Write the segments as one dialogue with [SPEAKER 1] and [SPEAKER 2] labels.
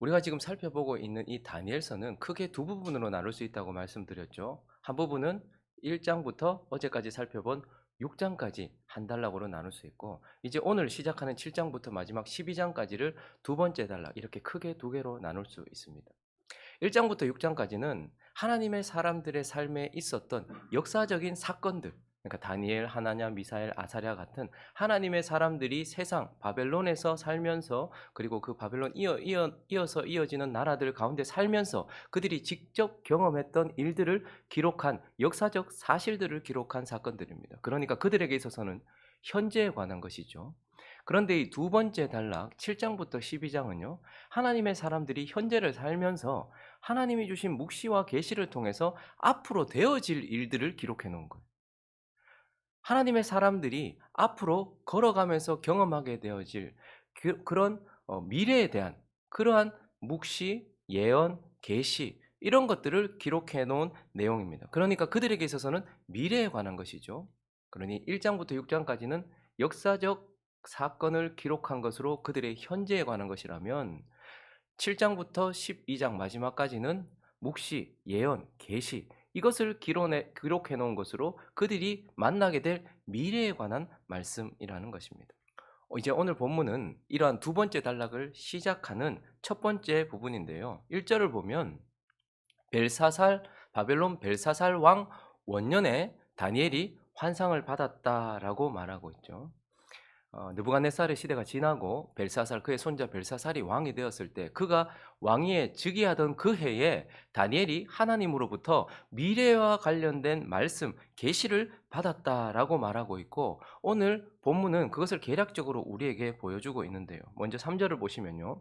[SPEAKER 1] 우리가 지금 살펴보고 있는 이 다니엘서는 크게 두 부분으로 나눌 수 있다고 말씀드렸죠. 한 부분은 1장부터 어제까지 살펴본 6장까지 한 단락으로 나눌 수 있고, 이제 오늘 시작하는 7장부터 마지막 12장까지를 두 번째 단락, 이렇게 크게 두 개로 나눌 수 있습니다. 1장부터 6장까지는 하나님의 사람들의 삶에 있었던 역사적인 사건들, 그러니까 다니엘, 하나냐, 미사엘, 아사랴 같은 하나님의 사람들이 세상 바벨론에서 살면서, 그리고 그 바벨론 이어서 이어지는 나라들 가운데 살면서 그들이 직접 경험했던 일들을 기록한, 역사적 사실들을 기록한 사건들입니다. 그러니까 그들에게 있어서는 현재에 관한 것이죠. 그런데 이 두 번째 단락 7장부터 12장은요. 하나님의 사람들이 현재를 살면서 하나님이 주신 묵시와 계시를 통해서 앞으로 되어질 일들을 기록해 놓은 거예요. 하나님의 사람들이 앞으로 걸어가면서 경험하게 되어질 그런 미래에 대한 그러한 묵시, 예언, 계시, 이런 것들을 기록해 놓은 내용입니다. 그러니까 그들에게 있어서는 미래에 관한 것이죠. 그러니 1장부터 6장까지는 역사적 사건을 기록한 것으로 그들의 현재에 관한 것이라면, 7장부터 12장 마지막까지는 묵시, 예언, 계시, 이것을 기록해 놓은 것으로 그들이 만나게 될 미래에 관한 말씀이라는 것입니다. 이제 오늘 본문은 이러한 두 번째 단락을 시작하는 첫 번째 부분인데요. 1절을 보면 바벨론 벨사살 왕 원년에 다니엘이 환상을 받았다라고 말하고 있죠. 느부갓네살의 시대가 지나고 벨사살, 그의 손자 벨사살이 왕이 되었을 때, 그가 왕위에 즉위하던 그 해에 다니엘이 하나님으로부터 미래와 관련된 말씀, 계시를 받았다라고 말하고 있고, 오늘 본문은 그것을 개략적으로 우리에게 보여주고 있는데요. 먼저 3절을 보시면요.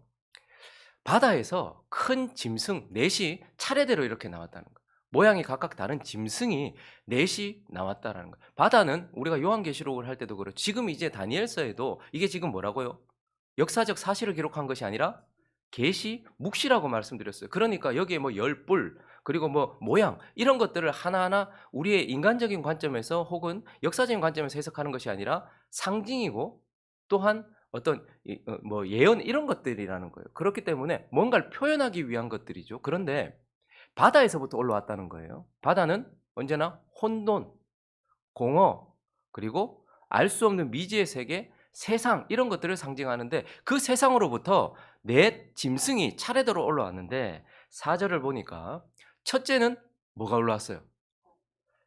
[SPEAKER 1] 바다에서 큰 짐승 넷이 차례대로 이렇게 나왔다는 거예요. 모양이 각각 다른 짐승이 넷이 나왔다라는 거예요. 바다는 우리가 요한계시록을 할 때도 그렇고, 지금 이제 다니엘서에도 이게 지금 뭐라고요? 역사적 사실을 기록한 것이 아니라 계시, 묵시라고 말씀드렸어요. 그러니까 여기에 뭐 열불, 그리고 뭐 모양, 이런 것들을 하나하나 우리의 인간적인 관점에서 혹은 역사적인 관점에서 해석하는 것이 아니라 상징이고, 또한 어떤 뭐 예언, 이런 것들이라는 거예요. 그렇기 때문에 뭔가를 표현하기 위한 것들이죠. 그런데 바다에서부터 올라왔다는 거예요. 바다는 언제나 혼돈, 공허, 그리고 알 수 없는 미지의 세계, 세상, 이런 것들을 상징하는데, 그 세상으로부터 넷 짐승이 차례대로 올라왔는데, 4절을 보니까 첫째는 뭐가 올라왔어요?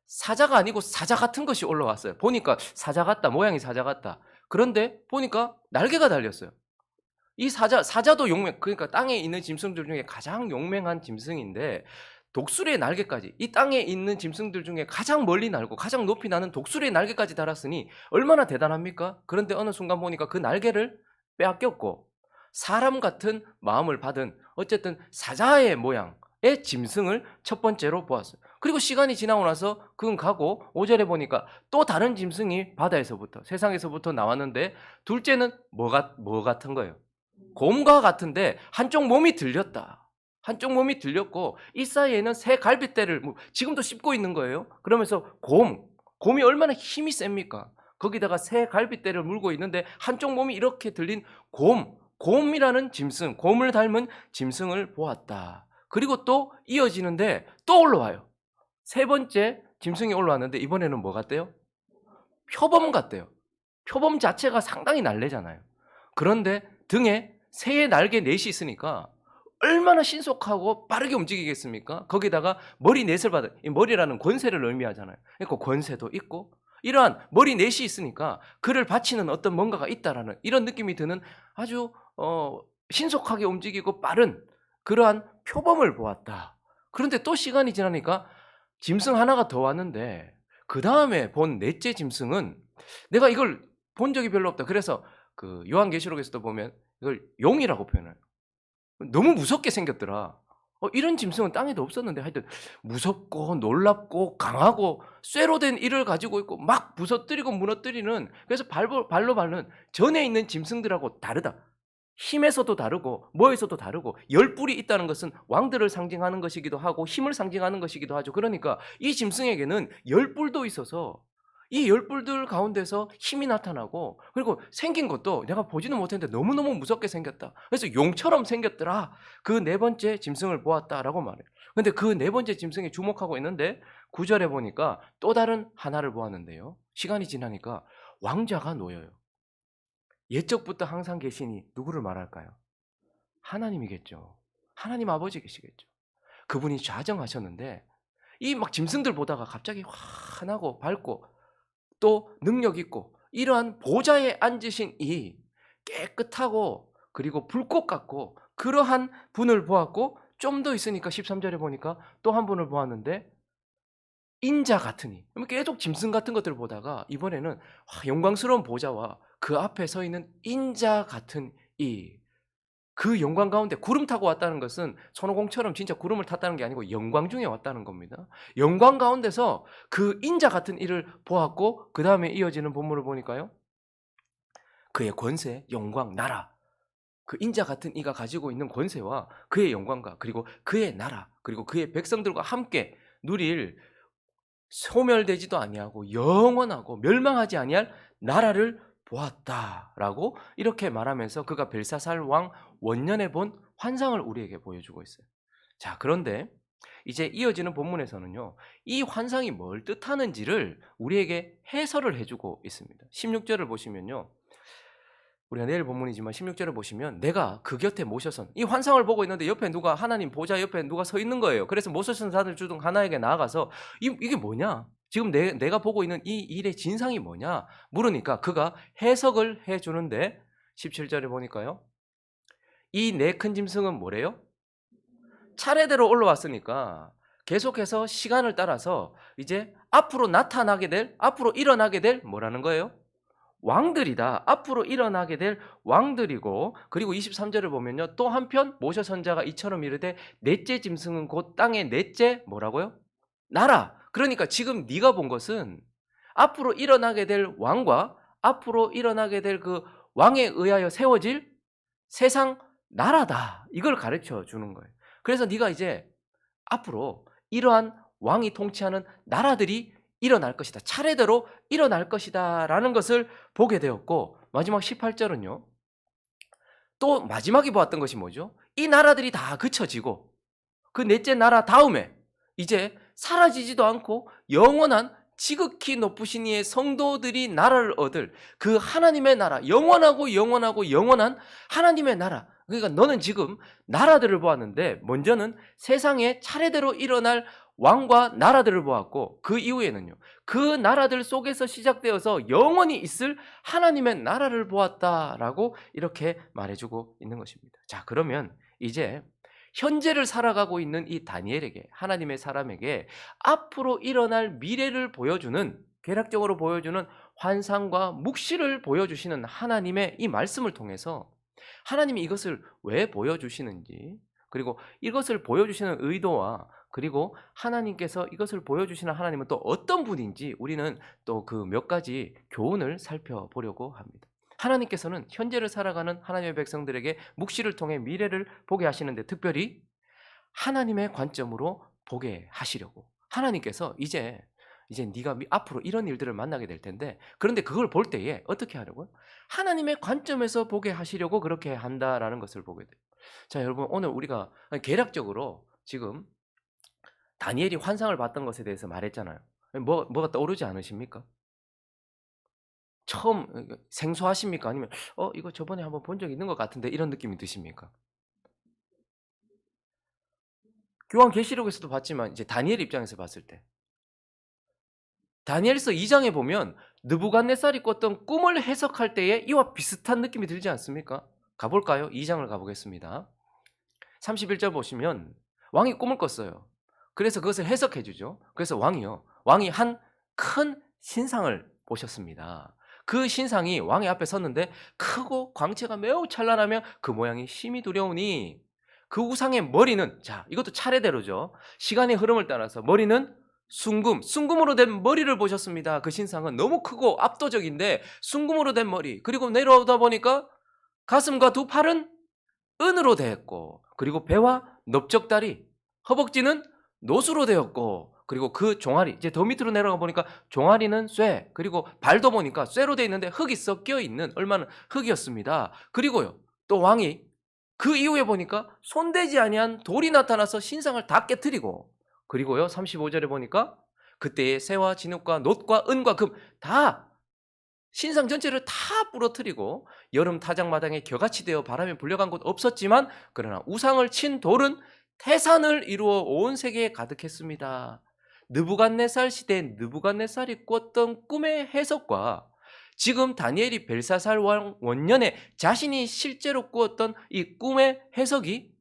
[SPEAKER 1] 사자가 아니고 사자 같은 것이 올라왔어요. 보니까 사자 같다, 모양이 사자 같다. 그런데 보니까 날개가 달렸어요. 이 사자도 그러니까 땅에 있는 짐승들 중에 가장 용맹한 짐승인데, 독수리의 날개까지, 이 땅에 있는 짐승들 중에 가장 멀리 날고 가장 높이 나는 독수리의 날개까지 달았으니 얼마나 대단합니까? 그런데 어느 순간 보니까 그 날개를 빼앗겼고, 사람 같은 마음을 받은 어쨌든 사자의 모양의 짐승을 첫 번째로 보았어요. 그리고 시간이 지나고 나서 그건 가고, 5절에 보니까 또 다른 짐승이 바다에서부터, 세상에서부터 나왔는데, 둘째는 뭐 같은 거예요? 곰과 같은데 한쪽 몸이 들렸다. 한쪽 몸이 들렸고, 이 사이에는 새 갈빗대를 지금도 씹고 있는 거예요. 그러면서 곰이 얼마나 힘이 셉니까? 거기다가 새 갈빗대를 물고 있는데 한쪽 몸이 이렇게 들린 곰이라는 짐승, 곰을 닮은 짐승을 보았다. 그리고 또 이어지는데 또 올라와요. 세 번째 짐승이 올라왔는데 이번에는 뭐 같대요? 표범 같대요. 표범 자체가 상당히 날래잖아요. 그런데 등에 새의 날개 넷이 있으니까 얼마나 신속하고 빠르게 움직이겠습니까? 거기다가 머리 넷을 받아, 이 머리라는 권세를 의미하잖아요. 그러니까 권세도 있고, 이러한 머리 넷이 있으니까 그를 바치는 어떤 뭔가가 있다라는 이런 느낌이 드는, 아주 신속하게 움직이고 빠른 그러한 표범을 보았다. 그런데 또 시간이 지나니까 짐승 하나가 더 왔는데, 그 다음에 본 넷째 짐승은 내가 이걸 본 적이 별로 없다. 그래서 그 요한계시록에서도 보면 이걸 용이라고 표현해요. 너무 무섭게 생겼더라. 이런 짐승은 땅에도 없었는데, 하여튼 무섭고 놀랍고 강하고 쇠로 된 이를 가지고 있고 막 부서뜨리고 무너뜨리는, 그래서 발로 밟는 전에 있는 짐승들하고 다르다. 힘에서도 다르고 뭐에서도 다르고, 열뿔이 있다는 것은 왕들을 상징하는 것이기도 하고 힘을 상징하는 것이기도 하죠. 그러니까 이 짐승에게는 열뿔도 있어서 이 열불들 가운데서 힘이 나타나고, 그리고 생긴 것도 내가 보지는 못했는데 너무너무 무섭게 생겼다. 그래서 용처럼 생겼더라. 그 네 번째 짐승을 보았다라고 말해요. 근데 그 네 번째 짐승이 주목하고 있는데 9절에 보니까 또 다른 하나를 보았는데요. 시간이 지나니까 왕자가 놓여요. 옛적부터 항상 계시니 누구를 말할까요? 하나님이겠죠. 하나님 아버지 계시겠죠. 그분이 좌정하셨는데 이 막 짐승들 보다가 갑자기 환하고 밝고 또 능력 있고 이러한 보좌에 앉으신 이 깨끗하고 그리고 불꽃 같고 그러한 분을 보았고, 좀 더 있으니까 13절에 보니까 또 한 분을 보았는데 인자 같으니, 계속 짐승 같은 것들을 보다가 이번에는 영광스러운 보좌와 그 앞에 서 있는 인자 같은 이 그 영광 가운데 구름 타고 왔다는 것은 손오공처럼 진짜 구름을 탔다는 게 아니고 영광 중에 왔다는 겁니다. 영광 가운데서 그 인자 같은 이를 보았고, 그 다음에 이어지는 본문을 보니까요, 그의 권세, 영광, 나라, 그 인자 같은 이가 가지고 있는 권세와 그의 영광과 그리고 그의 나라 그리고 그의 백성들과 함께 누릴 소멸되지도 아니하고 영원하고 멸망하지 아니할 나라를 보았다라고 이렇게 말하면서 그가 벨사살 왕 원년에 본 환상을 우리에게 보여주고 있어요. 자, 그런데 이제 이어지는 본문에서는요, 이 환상이 뭘 뜻하는지를 우리에게 해설을 해주고 있습니다. 16절을 보시면요, 우리가 내일 본문이지만 16절을 보시면 내가 그 곁에 모셔선, 이 환상을 보고 있는데 옆에 누가, 하나님 보좌 옆에 누가 서 있는 거예요. 그래서 모셔선 자들 중 하나에게 나아가서 이게 뭐냐? 지금 내가 보고 있는 이 일의 진상이 뭐냐? 물으니까 그가 해석을 해주는데 17절에 보니까요, 이 네 큰 짐승은 뭐래요? 차례대로 올라왔으니까 계속해서 시간을 따라서 이제 앞으로 일어나게 될 뭐라는 거예요? 왕들이다. 앞으로 일어나게 될 왕들이고, 그리고 23절을 보면요, 또 한편 모셔 선자가 이처럼 이르되 넷째 짐승은 곧 땅의 넷째 뭐라고요? 나라. 그러니까 지금 네가 본 것은 앞으로 일어나게 될 왕과 앞으로 일어나게 될 그 왕에 의하여 세워질 세상 나라다. 이걸 가르쳐 주는 거예요. 그래서 네가 이제 앞으로 이러한 왕이 통치하는 나라들이 일어날 것이다. 차례대로 일어날 것이다 라는 것을 보게 되었고, 마지막 18절은요, 또 마지막에 보았던 것이 뭐죠? 이 나라들이 다 그쳐지고 그 넷째 나라 다음에 이제 사라지지도 않고 영원한 지극히 높으신 이의 성도들이 나라를 얻을 그 하나님의 나라, 영원하고 영원하고 영원한 하나님의 나라. 그러니까 너는 지금 나라들을 보았는데 먼저는 세상에 차례대로 일어날 왕과 나라들을 보았고, 그 이후에는요, 그 나라들 속에서 시작되어서 영원히 있을 하나님의 나라를 보았다라고 이렇게 말해주고 있는 것입니다. 자, 그러면 이제 현재를 살아가고 있는 이 다니엘에게, 하나님의 사람에게 앞으로 일어날 미래를 보여주는, 개략적으로 보여주는 환상과 묵시를 보여주시는 하나님의 이 말씀을 통해서 하나님이 이것을 왜 보여주시는지, 그리고 이것을 보여주시는 의도와 그리고 하나님께서 이것을 보여주시는 하나님은 또 어떤 분인지 우리는 또 그 몇 가지 교훈을 살펴보려고 합니다. 하나님께서는 현재를 살아가는 하나님의 백성들에게 묵시를 통해 미래를 보게 하시는데, 특별히 하나님의 관점으로 보게 하시려고, 하나님께서 이제 네가 앞으로 이런 일들을 만나게 될 텐데, 그런데 그걸 볼 때에 어떻게 하려고요? 하나님의 관점에서 보게 하시려고 그렇게 한다라는 것을 보게 돼요. 자, 여러분, 오늘 우리가 개략적으로 지금 다니엘이 환상을 봤던 것에 대해서 말했잖아요. 뭐가 떠오르지 않으십니까? 처음 생소하십니까? 아니면 이거 저번에 한번 본 적 있는 것 같은데 이런 느낌이 드십니까? 요한계시록에서도 봤지만 이제 다니엘 입장에서 봤을 때, 다니엘서 2장에 보면 느부갓네살이 꿨던 꿈을 해석할 때에 이와 비슷한 느낌이 들지 않습니까? 가볼까요? 2장을 가보겠습니다. 31절 보시면 왕이 꿈을 꿨어요. 그래서 그것을 해석해 주죠. 그래서 왕이 한 큰 신상을 보셨습니다. 그 신상이 왕의 앞에 섰는데 크고 광채가 매우 찬란하며 그 모양이 심히 두려우니 그 우상의 머리는, 자, 이것도 차례대로죠. 시간의 흐름을 따라서 머리는 순금으로 된 머리를 보셨습니다. 그 신상은 너무 크고 압도적인데 순금으로 된 머리, 그리고 내려오다 보니까 가슴과 두 팔은 은으로 되었고, 그리고 배와 넓적다리, 허벅지는 노수로 되었고, 그리고 그 종아리 이제 더 밑으로 내려가 보니까 종아리는 쇠, 그리고 발도 보니까 쇠로 돼 있는데 흙이 섞여 있는 얼마나 흙이었습니다. 그리고요, 또 왕이 그 이후에 보니까 손대지 아니한 돌이 나타나서 신상을 다 깨뜨리고, 그리고요 35절에 보니까 그때의 새와 진흙과 놋과 은과 금 다 신상 전체를 다 부러뜨리고 여름 타작마당에 겨같이 되어 바람에 불려간 곳 없었지만 그러나 우상을 친 돌은 태산을 이루어 온 세계에 가득했습니다. 느부갓네살 시대에 느부갓네살이 꿨던 꿈의 해석과 지금 다니엘이 벨사살 왕 원년에 자신이 실제로 꾸었던 이 꿈의 해석이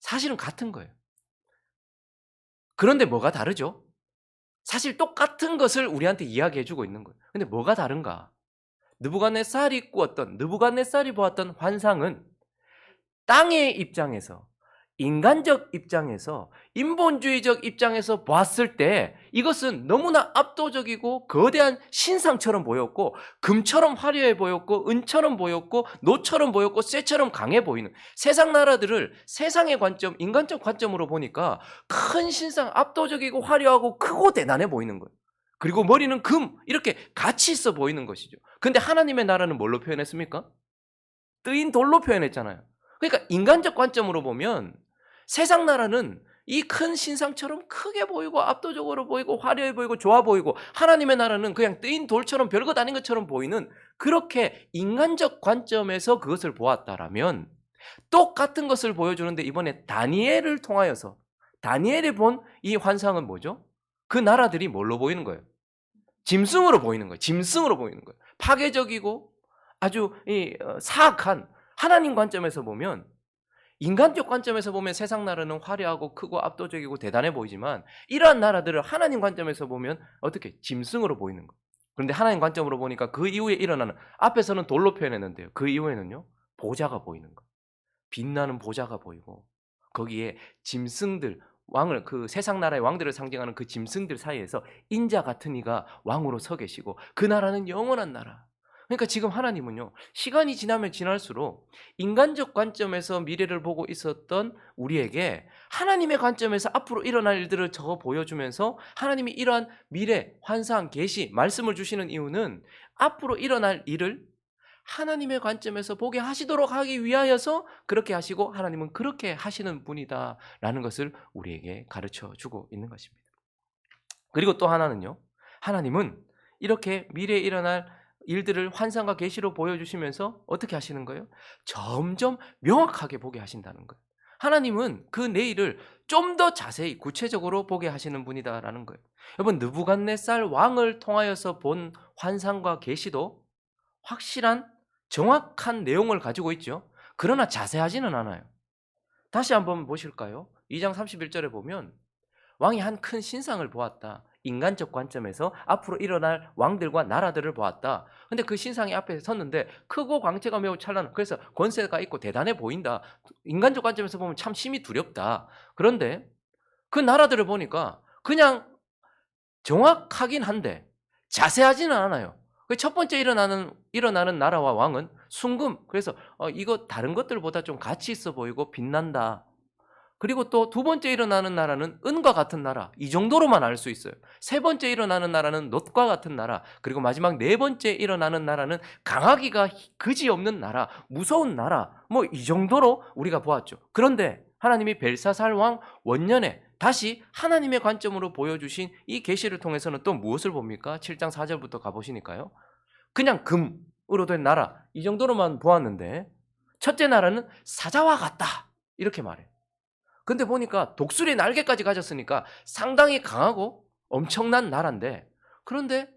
[SPEAKER 1] 사실은 같은 거예요. 그런데 뭐가 다르죠? 사실 똑같은 것을 우리한테 이야기해 주고 있는 거예요. 근데 뭐가 다른가? 느부갓네살이 보았던 환상은 땅의 입장에서, 인간적 입장에서, 인본주의적 입장에서 봤을 때 이것은 너무나 압도적이고 거대한 신상처럼 보였고, 금처럼 화려해 보였고, 은처럼 보였고, 노처럼 보였고, 쇠처럼 강해 보이는, 세상 나라들을 세상의 관점, 인간적 관점으로 보니까 큰 신상, 압도적이고 화려하고 크고 대단해 보이는 거예요. 그리고 머리는 금, 이렇게 같이 있어 보이는 것이죠. 근데 하나님의 나라는 뭘로 표현했습니까? 뜨인 돌로 표현했잖아요. 그러니까 인간적 관점으로 보면 세상 나라는 이 큰 신상처럼 크게 보이고 압도적으로 보이고 화려해 보이고 좋아 보이고, 하나님의 나라는 그냥 뜨인 돌처럼 별것 아닌 것처럼 보이는, 그렇게 인간적 관점에서 그것을 보았다라면 똑같은 것을 보여주는데 이번에 다니엘을 통하여서 다니엘이 본 이 환상은 뭐죠? 그 나라들이 뭘로 보이는 거예요? 짐승으로 보이는 거예요. 짐승으로 보이는 거예요. 파괴적이고 아주 사악한, 하나님 관점에서 보면, 인간적 관점에서 보면 세상 나라는 화려하고 크고 압도적이고 대단해 보이지만 이러한 나라들을 하나님 관점에서 보면 어떻게? 짐승으로 보이는 거예요. 그런데 하나님 관점으로 보니까 그 이후에 일어나는, 앞에서는 돌로 표현했는데요, 그 이후에는요 보좌가 보이는 거예요. 빛나는 보좌가 보이고 거기에 짐승들, 왕을, 그 세상 나라의 왕들을 상징하는 그 짐승들 사이에서 인자 같은 이가 왕으로 서 계시고 그 나라는 영원한 나라. 그러니까 지금 하나님은요, 시간이 지나면 지날수록 인간적 관점에서 미래를 보고 있었던 우리에게 하나님의 관점에서 앞으로 일어날 일들을 적어 보여주면서, 하나님이 이러한 미래, 환상, 계시, 말씀을 주시는 이유는 앞으로 일어날 일을 하나님의 관점에서 보게 하시도록 하기 위하여서 그렇게 하시고, 하나님은 그렇게 하시는 분이다라는 것을 우리에게 가르쳐 주고 있는 것입니다. 그리고 또 하나는요, 하나님은 이렇게 미래에 일어날 일들을 환상과 계시로 보여주시면서 어떻게 하시는 거예요? 점점 명확하게 보게 하신다는 거예요. 하나님은 그 내일을 좀 더 자세히 구체적으로 보게 하시는 분이다라는 거예요. 여러분, 느부갓네살 왕을 통하여서 본 환상과 계시도 확실한 정확한 내용을 가지고 있죠. 그러나 자세하지는 않아요. 다시 한번 보실까요? 2장 31절에 보면 왕이 한 큰 신상을 보았다. 인간적 관점에서 앞으로 일어날 왕들과 나라들을 보았다. 근데 그 신상이 앞에 섰는데 크고 광채가 매우 찬란한, 그래서 권세가 있고 대단해 보인다. 인간적 관점에서 보면 참 심히 두렵다. 그런데 그 나라들을 보니까 그냥 정확하긴 한데 자세하지는 않아요. 그 첫 번째 일어나는 나라와 왕은 순금, 그래서 이거 다른 것들보다 좀 가치 있어 보이고 빛난다. 그리고 또 두 번째 일어나는 나라는 은과 같은 나라, 이 정도로만 알 수 있어요. 세 번째 일어나는 나라는 놋과 같은 나라, 그리고 마지막 네 번째 일어나는 나라는 강하기가 그지없는 나라, 무서운 나라, 뭐 이 정도로 우리가 보았죠. 그런데 하나님이 벨사살 왕 원년에 다시 하나님의 관점으로 보여주신 이 계시를 통해서는 또 무엇을 봅니까? 7장 4절부터 가보시니까요, 그냥 금으로 된 나라, 이 정도로만 보았는데 첫째 나라는 사자와 같다, 이렇게 말해요. 근데 보니까 독수리 날개까지 가졌으니까 상당히 강하고 엄청난 나라인데, 그런데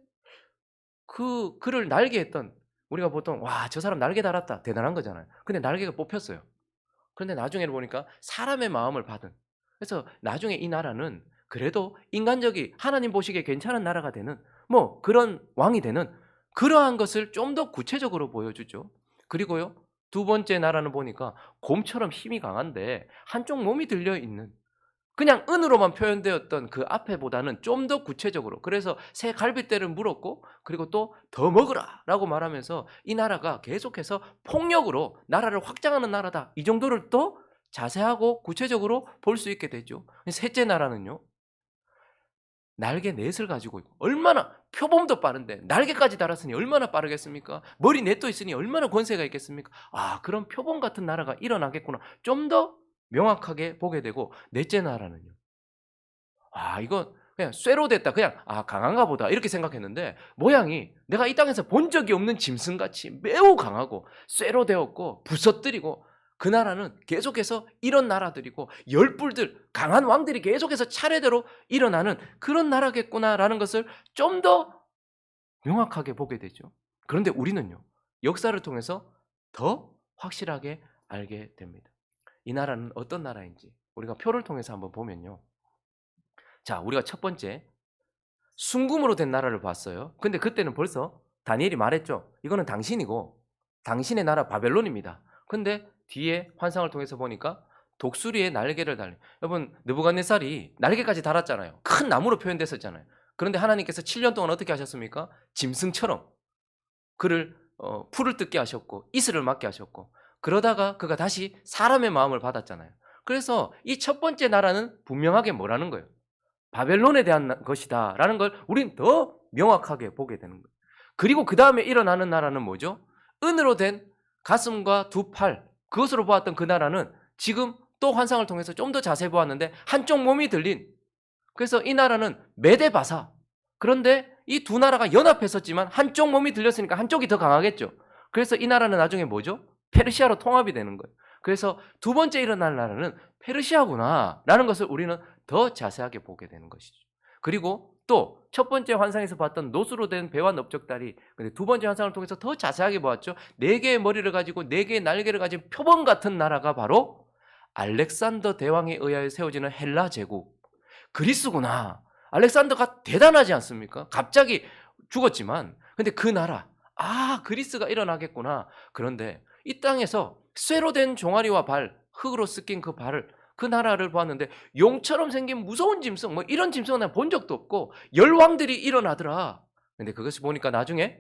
[SPEAKER 1] 그를 날개했던, 우리가 보통 와, 저 사람 날개 달았다, 대단한 거잖아요. 근데 날개가 뽑혔어요. 그런데 나중에 보니까 사람의 마음을 받은, 그래서 나중에 이 나라는 그래도 인간적이, 하나님 보시기에 괜찮은 나라가 되는, 뭐 그런 왕이 되는, 그러한 것을 좀 더 구체적으로 보여주죠. 그리고요, 두 번째 나라는 보니까 곰처럼 힘이 강한데 한쪽 몸이 들려 있는, 그냥 은으로만 표현되었던 그 앞에보다는 좀 더 구체적으로, 그래서 새 갈빗대를 물었고, 그리고 또 더 먹으라 라고 말하면서 이 나라가 계속해서 폭력으로 나라를 확장하는 나라다, 이 정도를 또 자세하고 구체적으로 볼 수 있게 되죠. 셋째 나라는요, 날개 넷을 가지고 있고 얼마나 표범도 빠른데 날개까지 달았으니 얼마나 빠르겠습니까? 머리 넷도 있으니 얼마나 권세가 있겠습니까? 아, 그런 표범 같은 나라가 일어나겠구나. 좀 더 명확하게 보게 되고, 넷째 나라는요. 아, 이건 그냥 쇠로 됐다. 그냥 강한가 보다 이렇게 생각했는데 모양이 내가 이 땅에서 본 적이 없는 짐승같이 매우 강하고 쇠로 되었고 부서뜨리고, 그 나라는 계속해서 이런 나라들이고 열불들 강한 왕들이 계속해서 차례대로 일어나는 그런 나라겠구나라는 것을 좀 더 명확하게 보게 되죠. 그런데 우리는요, 역사를 통해서 더 확실하게 알게 됩니다. 이 나라는 어떤 나라인지 우리가 표를 통해서 한번 보면요. 자, 우리가 첫 번째 순금으로 된 나라를 봤어요. 근데 그때는 벌써 다니엘이 말했죠. 이거는 당신이고 당신의 나라 바벨론입니다. 근데 뒤에 환상을 통해서 보니까 독수리의 날개를 달린, 여러분 느부갓네살이 날개까지 달았잖아요. 큰 나무로 표현됐었잖아요. 그런데 하나님께서 7년 동안 어떻게 하셨습니까? 짐승처럼 그를 풀을 뜯게 하셨고 이슬을 맞게 하셨고, 그러다가 그가 다시 사람의 마음을 받았잖아요. 그래서 이 첫 번째 나라는 분명하게 뭐라는 거예요? 바벨론에 대한 것이다 라는 걸 우린 더 명확하게 보게 되는 거예요. 그리고 그 다음에 일어나는 나라는 뭐죠? 은으로 된 가슴과 두 팔, 그것으로 보았던 그 나라는 지금 또 환상을 통해서 좀 더 자세히 보았는데 한쪽 몸이 들린, 그래서 이 나라는 메데바사. 그런데 이 두 나라가 연합했었지만 한쪽 몸이 들렸으니까 한쪽이 더 강하겠죠. 그래서 이 나라는 나중에 뭐죠? 페르시아로 통합이 되는 거예요. 그래서 두 번째 일어날 나라는 페르시아구나 라는 것을 우리는 더 자세하게 보게 되는 것이죠. 그리고 또 첫 번째 환상에서 봤던 노수로 된 배와 넓적다리, 근데 두 번째 환상을 통해서 더 자세하게 보았죠. 네 개의 머리를 가지고 네 개의 날개를 가진 표범 같은 나라가 바로 알렉산더 대왕에 의하여 세워지는 헬라 제국, 그리스구나. 알렉산더가 대단하지 않습니까? 갑자기 죽었지만, 근데 그 나라, 그리스가 일어나겠구나. 그런데 이 땅에서 쇠로 된 종아리와 발, 흙으로 섞인 그 발을, 그 나라를 보았는데 용처럼 생긴 무서운 짐승, 뭐 이런 짐승은 내가 본 적도 없고 열왕들이 일어나더라. 근데 그것을 보니까 나중에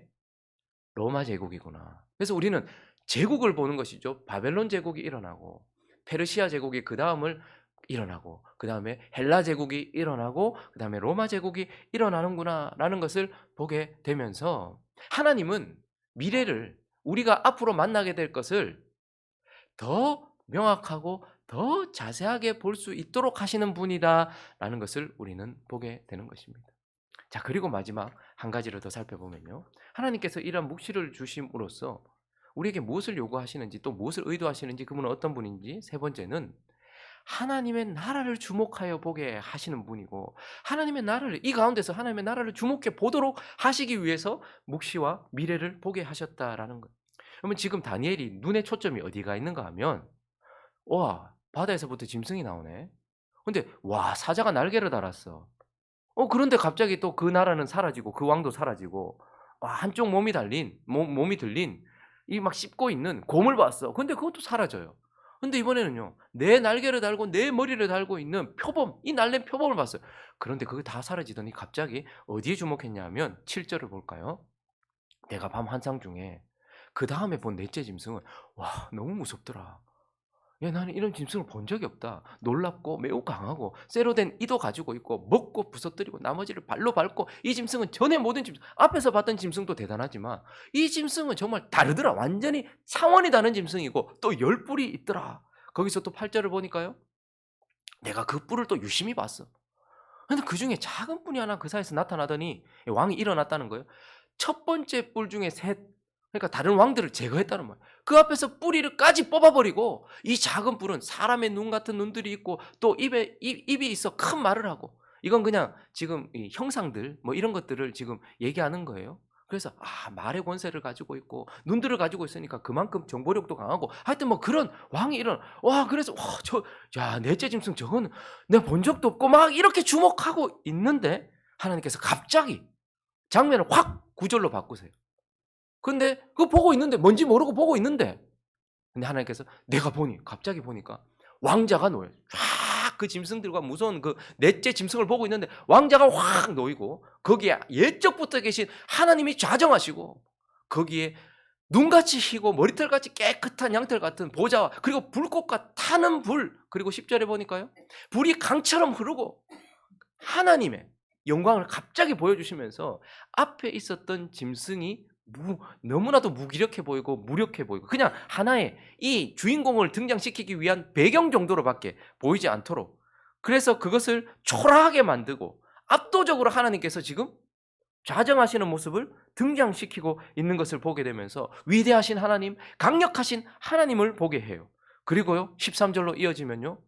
[SPEAKER 1] 로마 제국이구나. 그래서 우리는 제국을 보는 것이죠. 바벨론 제국이 일어나고 페르시아 제국이 그 다음을 일어나고, 그 다음에 헬라 제국이 일어나고, 그 다음에 로마 제국이 일어나는구나 라는 것을 보게 되면서, 하나님은 미래를, 우리가 앞으로 만나게 될 것을 더 명확하고 더 자세하게 볼 수 있도록 하시는 분이다 라는 것을 우리는 보게 되는 것입니다. 자, 그리고 마지막 한 가지를 더 살펴보면요, 하나님께서 이런 묵시를 주심으로써 우리에게 무엇을 요구하시는지, 또 무엇을 의도하시는지, 그분은 어떤 분인지, 세 번째는 하나님의 나라를 주목하여 보게 하시는 분이고, 하나님의 나라를, 이 가운데서 하나님의 나라를 주목해 보도록 하시기 위해서 묵시와 미래를 보게 하셨다라는 거예요. 그러면 지금 다니엘이 눈의 초점이 어디가 있는가 하면, 와, 바다에서부터 짐승이 나오네. 근데 와, 사자가 날개를 달았어. 그런데 갑자기 또 그 나라는 사라지고 그 왕도 사라지고, 한쪽 몸이 달린 몸이 들린 이 막 씹고 있는 곰을 봤어. 근데 그것도 사라져요. 근데 이번에는요, 내 날개를 달고 내 머리를 달고 있는 표범, 이 날랜 표범을 봤어요. 그런데 그게 다 사라지더니 갑자기 어디에 주목했냐 하면 7절을 볼까요? 내가 밤 환상 중에 그 다음에 본 넷째 짐승은 와, 너무 무섭더라. 야, 나는 이런 짐승을 본 적이 없다. 놀랍고 매우 강하고 쇠로 된 이도 가지고 있고 먹고 부서뜨리고 나머지를 발로 밟고, 이 짐승은 전에 모든 짐승, 앞에서 봤던 짐승도 대단하지만 이 짐승은 정말 다르더라. 완전히 차원이 다른 짐승이고 또 열뿔이 있더라. 거기서 또 8절을 보니까요, 내가 그 뿔을 또 유심히 봤어. 근데 그 중에 작은 뿔이 하나 그 사이에서 나타나더니 왕이 일어났다는 거예요. 첫 번째 뿔 중에 셋, 그러니까 다른 왕들을 제거했다는 거예요. 그 앞에서 뿌리를까지 뽑아버리고, 이 작은 뿔은 사람의 눈 같은 눈들이 있고 또 입이 있어 큰 말을 하고, 이건 그냥 지금 이 형상들 뭐 이런 것들을 지금 얘기하는 거예요. 그래서 말의 권세를 가지고 있고 눈들을 가지고 있으니까 그만큼 정보력도 강하고, 하여튼 뭐 그런 왕이 일어나. 그래서 넷째 짐승 저거는 내가 본 적도 없고 막 이렇게 주목하고 있는데, 하나님께서 갑자기 장면을 확 구절로 바꾸세요. 근데 그거 보고 있는데, 뭔지 모르고 보고 있는데, 근데 하나님께서 내가 갑자기 보니까 왕자가 놓여요. 쫙 그 짐승들과 무서운 그 넷째 짐승을 보고 있는데 왕자가 확 놓이고, 거기에 옛적부터 계신 하나님이 좌정하시고, 거기에 눈같이 희고 머리털같이 깨끗한 양털 같은 보좌와, 그리고 불꽃과 타는 불, 그리고 10절에 보니까요, 불이 강처럼 흐르고 하나님의 영광을 갑자기 보여주시면서 앞에 있었던 짐승이 너무나도 무기력해 보이고 무력해 보이고 그냥 하나의 이 주인공을 등장시키기 위한 배경 정도로밖에 보이지 않도록, 그래서 그것을 초라하게 만들고 압도적으로 하나님께서 지금 좌정하시는 모습을 등장시키고 있는 것을 보게 되면서 위대하신 하나님, 강력하신 하나님을 보게 해요. 그리고요 13절로 이어지면요,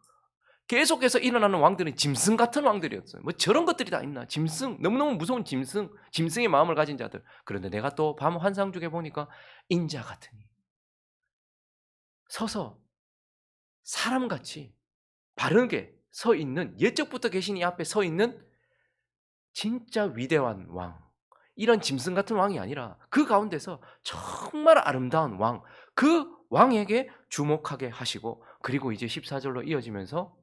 [SPEAKER 1] 계속해서 일어나는 왕들은 짐승 같은 왕들이었어요. 뭐 저런 것들이 다 있나? 짐승, 너무너무 무서운 짐승, 짐승의 마음을 가진 자들. 그런데 내가 또 밤 환상 중에 보니까 인자 같으니 서서 사람같이 바르게 서 있는, 옛적부터 계신 이 앞에 서 있는 진짜 위대한 왕, 이런 짐승 같은 왕이 아니라 그 가운데서 정말 아름다운 왕, 그 왕에게 주목하게 하시고, 그리고 이제 14절로 이어지면서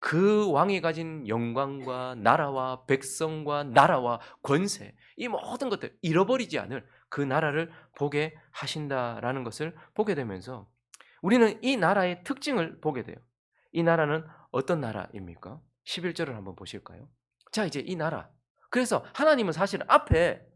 [SPEAKER 1] 그 왕이 가진 영광과 나라와 백성과 나라와 권세, 이 모든 것들 잃어버리지 않을 그 나라를 보게 하신다라는 것을 보게 되면서 우리는 이 나라의 특징을 보게 돼요. 이 나라는 어떤 나라입니까? 11절을 한번 보실까요? 자, 이제 이 나라. 그래서 하나님은 사실 앞에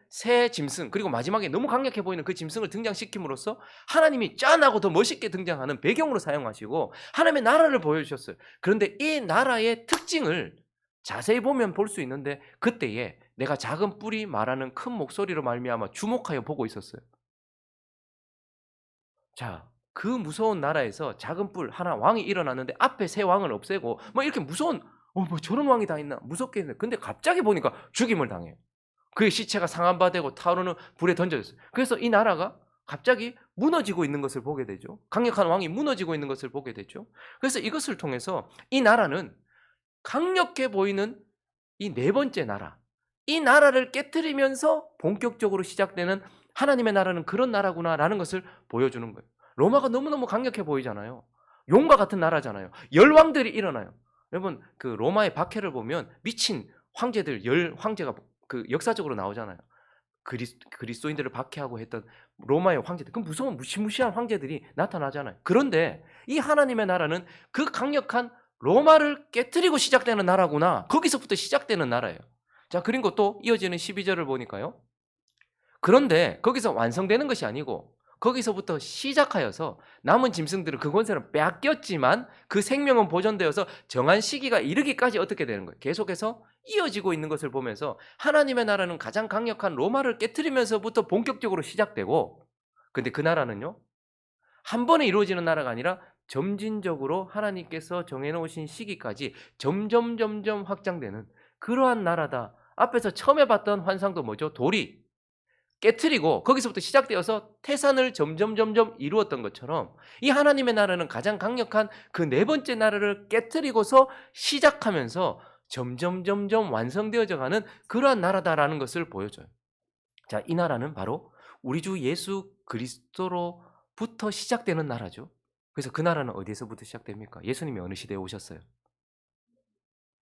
[SPEAKER 1] 새 짐승, 그리고 마지막에 너무 강력해 보이는 그 짐승을 등장시킴으로써 하나님이 짠하고 더 멋있게 등장하는 배경으로 사용하시고 하나님의 나라를 보여주셨어요. 그런데 이 나라의 특징을 자세히 보면 볼 수 있는데, 그때에 내가 작은 뿔이 말하는 큰 목소리로 말미암아 주목하여 보고 있었어요. 자, 그 무서운 나라에서 작은 뿔 하나 왕이 일어났는데 앞에 새 왕을 없애고 뭐 이렇게 무서운, 뭐 저런 왕이 다 있나 무섭게 했는데, 근데 갑자기 보니까 죽임을 당해요. 그의 시체가 상한바되고 타오르는 불에 던져졌어요. 그래서 이 나라가 갑자기 무너지고 있는 것을 보게 되죠. 강력한 왕이 무너지고 있는 것을 보게 되죠. 그래서 이것을 통해서 이 나라는 강력해 보이는 이 네 번째 나라, 이 나라를 깨트리면서 본격적으로 시작되는 하나님의 나라는 그런 나라구나라는 것을 보여주는 거예요. 로마가 너무너무 강력해 보이잖아요. 용과 같은 나라잖아요. 열왕들이 일어나요. 여러분 그 로마의 박해를 보면 미친 황제들, 열 황제가 그 역사적으로 나오잖아요. 그리스도인들을 박해하고 했던 로마의 황제들, 그 무서운 무시무시한 황제들이 나타나잖아요. 그런데 이 하나님의 나라는 그 강력한 로마를 깨뜨리고 시작되는 나라구나. 거기서부터 시작되는 나라예요. 자, 그리고 또 이어지는 12절을 보니까요. 그런데 거기서 완성되는 것이 아니고 거기서부터 시작하여서 남은 짐승들은 그 권세를 빼앗겼지만 그 생명은 보존되어서 정한 시기가 이르기까지 어떻게 되는 거예요? 계속해서 이어지고 있는 것을 보면서 하나님의 나라는 가장 강력한 로마를 깨트리면서부터 본격적으로 시작되고, 근데 그 나라는요 한 번에 이루어지는 나라가 아니라 점진적으로 하나님께서 정해놓으신 시기까지 점점 확장되는 그러한 나라다. 앞에서 처음에 봤던 환상도 뭐죠? 돌이 깨트리고 거기서부터 시작되어서 태산을 점점 이루었던 것처럼 이 하나님의 나라는 가장 강력한 그 네 번째 나라를 깨트리고서 시작하면서 점점 완성되어져 가는 그러한 나라다라는 것을 보여줘요. 자, 이 나라는 바로 우리 주 예수 그리스도로부터 시작되는 나라죠. 그래서 그 나라는 어디에서부터 시작됩니까? 예수님이 어느 시대에 오셨어요?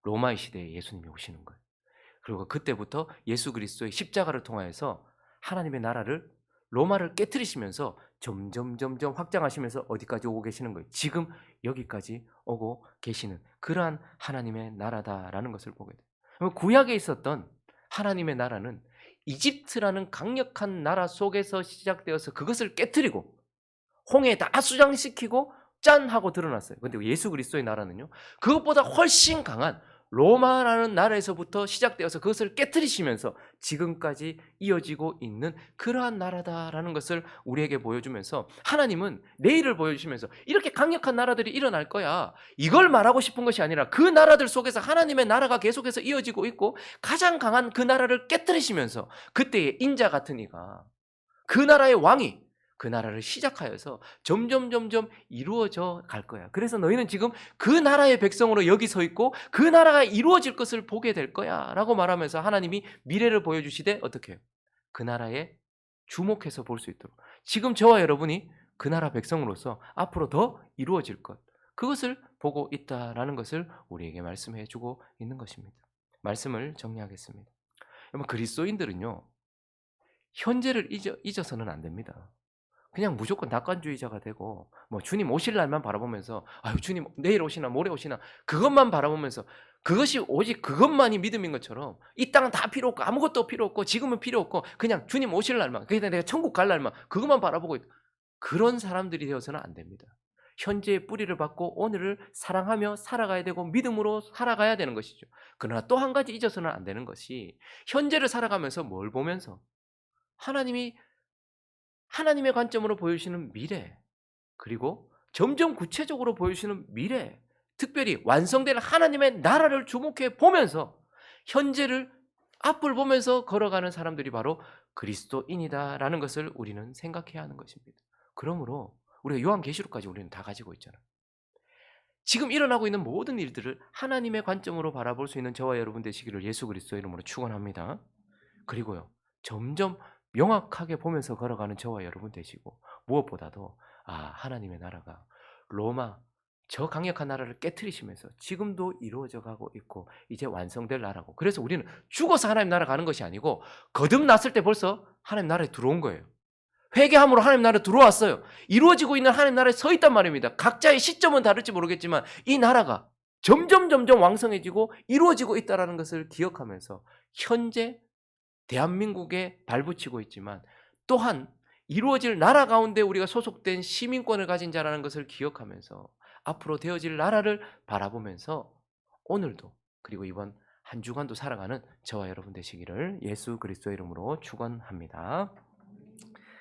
[SPEAKER 1] 로마의 시대에 예수님이 오시는 거예요. 그리고 그때부터 예수 그리스도의 십자가를 통하여서 하나님의 나라를, 로마를 깨트리시면서 점점 확장하시면서 어디까지 오고 계시는 거예요? 지금 여기까지 오고 계시는 그러한 하나님의 나라다라는 것을 보게 돼요. 구약에 있었던 하나님의 나라는 이집트라는 강력한 나라 속에서 시작되어서 그것을 깨트리고 홍해에 다 수장시키고 짠 하고 드러났어요. 근데 예수 그리스도의 나라는요, 그것보다 훨씬 강한 로마라는 나라에서부터 시작되어서 그것을 깨트리시면서 지금까지 이어지고 있는 그러한 나라다라는 것을 우리에게 보여주면서, 하나님은 내일을 보여주시면서 이렇게 강력한 나라들이 일어날 거야, 이걸 말하고 싶은 것이 아니라 그 나라들 속에서 하나님의 나라가 계속해서 이어지고 있고 가장 강한 그 나라를 깨트리시면서 그때의 인자 같은 이가, 그 나라의 왕이 그 나라를 시작하여서 점점 이루어져 갈 거야. 그래서 너희는 지금 그 나라의 백성으로 여기 서 있고 그 나라가 이루어질 것을 보게 될 거야 라고 말하면서 하나님이 미래를 보여주시되 어떻게 해요? 그 나라에 주목해서 볼 수 있도록 지금 저와 여러분이 그 나라 백성으로서 앞으로 더 이루어질 것, 그것을 보고 있다라는 것을 우리에게 말씀해 주고 있는 것입니다. 말씀을 정리하겠습니다. 여러분, 그리스도인들은요 현재를 잊어서는 안 됩니다. 그냥 무조건 낙관주의자가 되고 뭐 주님 오실 날만 바라보면서 아유 주님 내일 오시나 모레 오시나 그것만 바라보면서 그것이 오직 그것만이 믿음인 것처럼 이 땅은 다 필요 없고 아무것도 필요 없고 지금은 필요 없고 그냥 주님 오실 날만 그냥 내가 천국 갈 날만 그것만 바라보고 그런 사람들이 되어서는 안 됩니다. 현재의 뿌리를 받고 오늘을 사랑하며 살아가야 되고 믿음으로 살아가야 되는 것이죠. 그러나 또 한 가지 잊어서는 안 되는 것이 현재를 살아가면서 뭘 보면서 하나님이 하나님의 관점으로 보여주시는 미래 그리고 점점 구체적으로 보여주시는 미래 특별히 완성될 하나님의 나라를 주목해 보면서 현재를 앞을 보면서 걸어가는 사람들이 바로 그리스도인이다라는 것을 우리는 생각해야 하는 것입니다. 그러므로 우리가 요한계시록까지 우리는 다 가지고 있잖아요. 지금 일어나고 있는 모든 일들을 하나님의 관점으로 바라볼 수 있는 저와 여러분 되시기를 예수 그리스도의 이름으로 축원합니다. 그리고요. 점점 명확하게 보면서 걸어가는 저와 여러분 되시고 무엇보다도 하나님의 나라가 로마 저 강력한 나라를 깨트리시면서 지금도 이루어져 가고 있고 이제 완성될 나라고. 그래서 우리는 죽어서 하나님 나라 가는 것이 아니고 거듭났을 때 벌써 하나님 나라에 들어온 거예요. 회개함으로 하나님 나라에 들어왔어요. 이루어지고 있는 하나님 나라에 서 있단 말입니다. 각자의 시점은 다를지 모르겠지만 이 나라가 점점 왕성해지고 이루어지고 있다는 것을 기억하면서 현재 대한민국에 발붙이고 있지만 또한 이루어질 나라 가운데 우리가 소속된 시민권을 가진 자라는 것을 기억하면서 앞으로 되어질 나라를 바라보면서 오늘도 그리고 이번 한 주간도 살아가는 저와 여러분 되시기를 예수 그리스도의 이름으로 축원합니다.